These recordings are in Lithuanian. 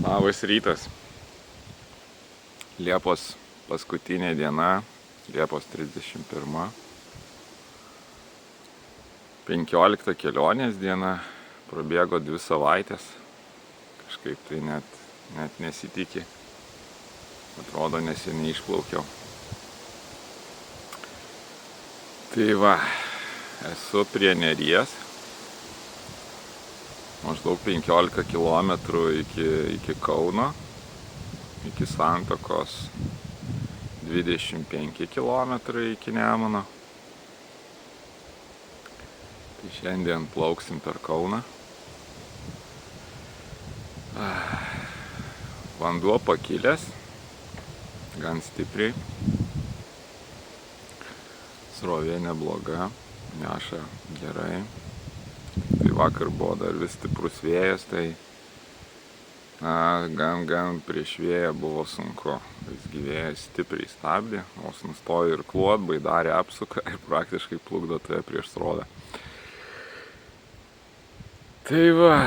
Labas rytas. Liepos paskutinė diena, Liepos 31. 15 kelionės diena, prabėgo 2 savaitės. Kažkaip tai net nesitikė. Atrodo, neseniai išplaukiau. Tai va, esu prie Neries. Maždaug 15 km iki Kauno, iki Santakos 25 km iki Nemuno. Tai šiandien plauksim per Kauną. Vanduo pakilęs, gan stipriai. Srovė nebloga, neša gerai. Tai vakar buvo dar vis stiprus vėjas, tai gan prieš vėją buvo sunku. Visgi vėjas stipriai stabdė, vos nustojo ir kluot, baidarė apsuka ir praktiškai plukdo tave prieš srovę. Tai va,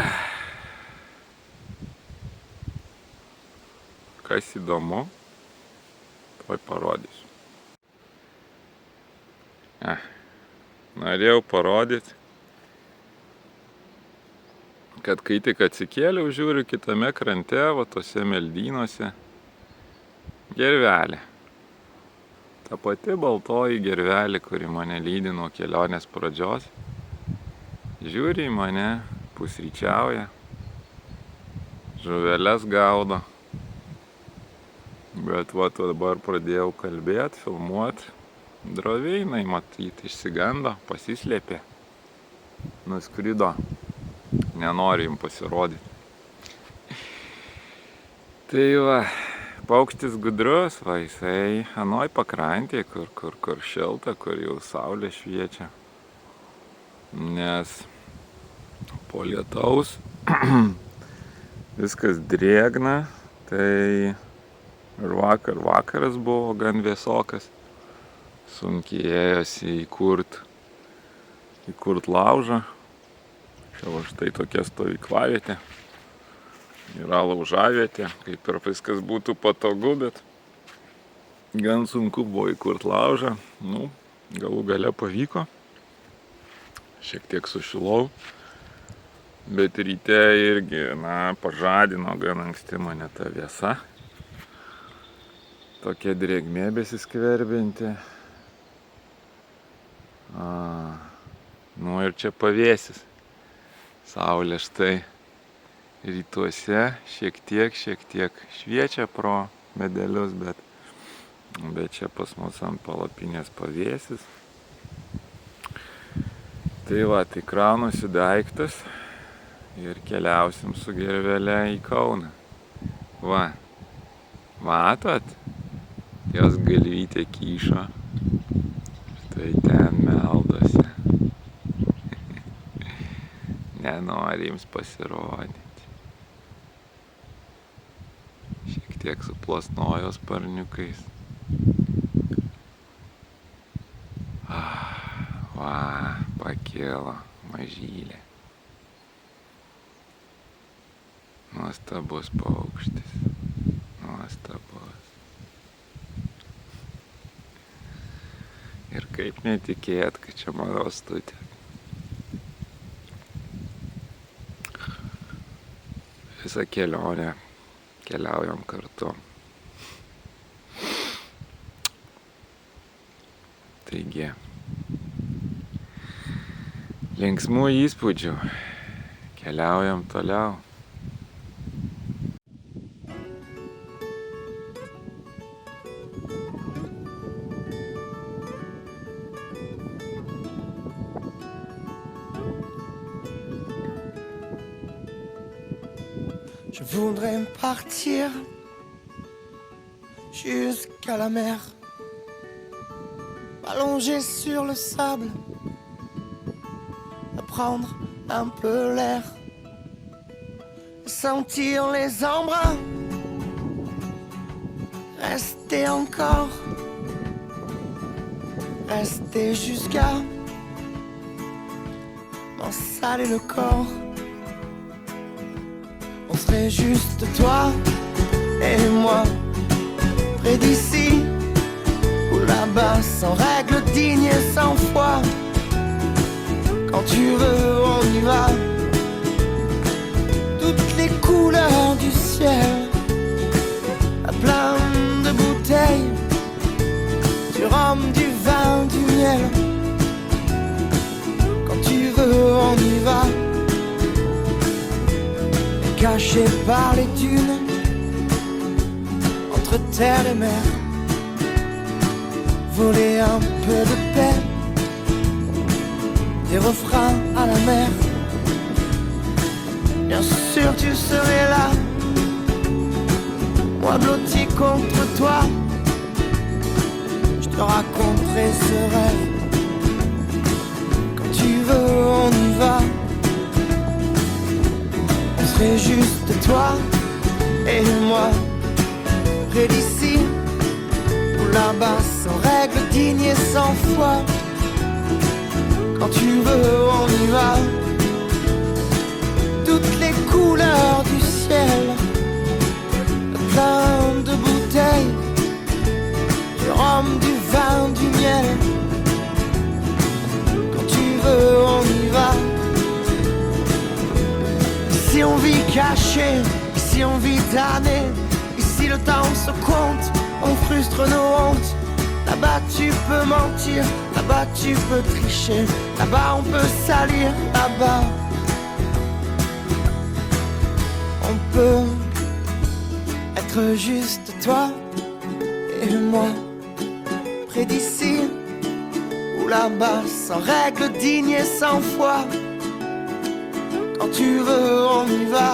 kas įdomu, tuoj parodysiu. Norėjau parodyti, kad kai tik atsikėliau, žiūriu kitame krante, va tose meldynuose, gervelė. Ta pati baltoji gervelė, kuri mane lydi nuo kelionės pradžios, žiūri į mane, pusryčiauja, žuveles gaudo. Bet va dabar pradėjau kalbėti, filmuoti. Droviai jinai, matyt, išsigando, pasislėpė, nuskrido. Nenori jums pasirodyti. Tai va, paukštis gudrus, va, jisai anoj pakrantėje, kur šilta, kur jau saulė šviečia. Nes po lietaus viskas drėgna, tai ir vakaras buvo gan vėsokas. Sunkiai ėjosi įkurt laužą. Čia va štai tokia stovyklavietė. Yra laužavietė, kaip ir viskas būtų patogu, bet gan sunku buvo įkurt laužą. Galų gale pavyko. Šiek tiek sušilau. Bet ryte irgi, pažadino gan anksti mane ta vėsa. Tokia drėgmė besiskverbianti. Ir čia pavėsis. Saulė štai rytuose šiek tiek šviečia pro medelius, bet čia pas mus ant palapinės pavėsis. Tai va, tai kraunusi daiktus ir keliausim su gervele į Kauną. Va, matot, jos galvytė kyšo. Štai ten meldosi. Nenori jums pasirodyti. Šiek tiek suplasnojo sparniukais. Va, pakilo mažylė. Nuostabus paukštis. Nuostabus. Ir kaip netikėt, kad čia mano stutė. Visą kelionę keliaujam kartu. Taigi, linksmų įspūdžių. Keliaujam toliau. Je voudrais partir jusqu'à la mer, m'allonger sur le sable, prendre un peu l'air, sentir les embruns, rester encore, rester jusqu'à m'en saler le corps. serait juste toi et moi, près d'ici ou là-bas, sans règles dignes et sans foi. Quand tu veux, on y va. Toutes les couleurs du ciel, à plein de bouteilles, du rhum, du vin, du miel. Quand tu veux, on y va. Et caché par les dunes, entre terre et mer, voler un peu de paix, des refrains à la mer. Bien sûr tu serais là, moi blotti contre toi. Je te raconterai ce rêve. Quand tu veux, on y va. On serait juste toi et moi, près d'ici ou là-bas, sans règles dignes et sans foi. Quand tu veux, on y va. Toutes les couleurs du ciel, plein de bouteilles, du rhum, du vin, du miel. Quand tu veux, on y va. Ici on vit caché, ici on vit damné. Ici le temps se compte, on frustre nos hontes. Là-bas tu peux mentir, là-bas tu peux tricher, là-bas on peut salir, là-bas on peut être juste toi et moi, près d'ici ou là-bas, sans règles dignes et sans foi. Quand tu veux, on y va.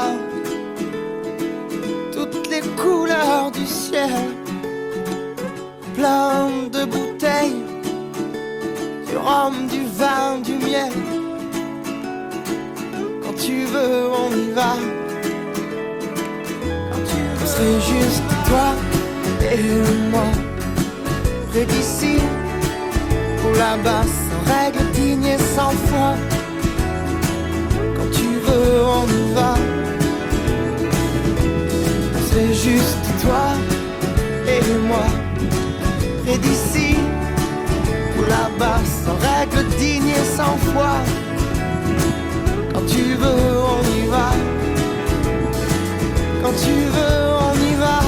Toutes les couleurs du ciel, plein de bouteilles, du rhum, du vin, du miel. Quand tu veux, on y va. On serait juste toi et moi, près d'ici ou là-bas, sans règles dignes et sans foi. Quand tu veux, on y va. On serait juste toi et moi, près d'ici ou là-bas, sans règles dignes et sans foi. Quand tu veux, on y va. Quand tu veux, on y va.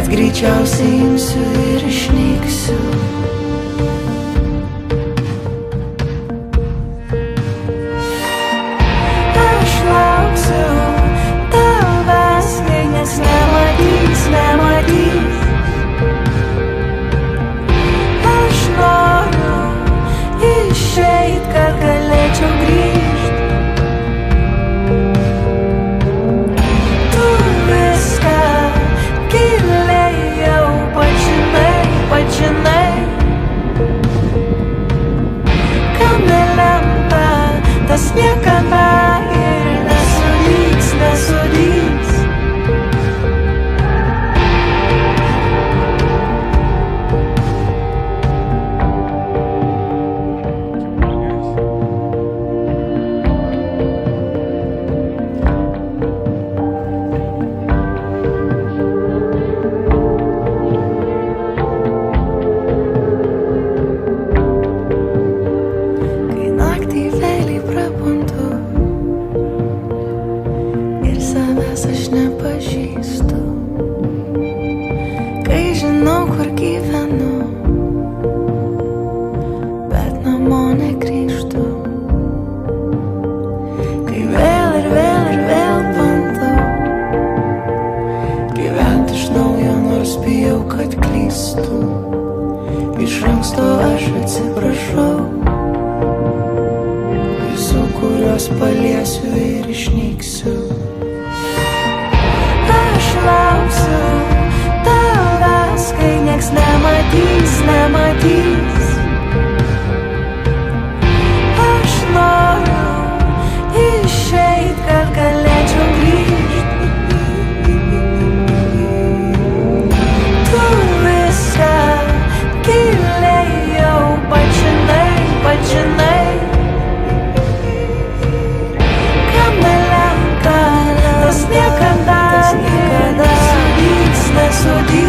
Greičiausiai imsiu ir išnyksiu. Aš lauksiu tavęs, kai nes nematys. Aš noriu išeit, kad galėčiau grįžt. niekada ir nesudygs, nesudygs. Kai naktį vėliai prabundu ir savęs aš nepažįstu, kai žinau, kur gyvenu, bet namo negrįžtu, kai vėl ir vėl ir vėl bandau gyventi iš naujo, nors bijau, kad klystu. Iš anksto aš atsiprašau visų, kuriuos paliesiu ir išnyksiu. Aš lauksiu tavęs, kai nieks nematys, nematys. Aš noriu išeit, kad galėčiau grįžt. Tu viską giliai jau pažinai, pažinai. Kam nelemta, tas niekada nesudygs, nesudygs.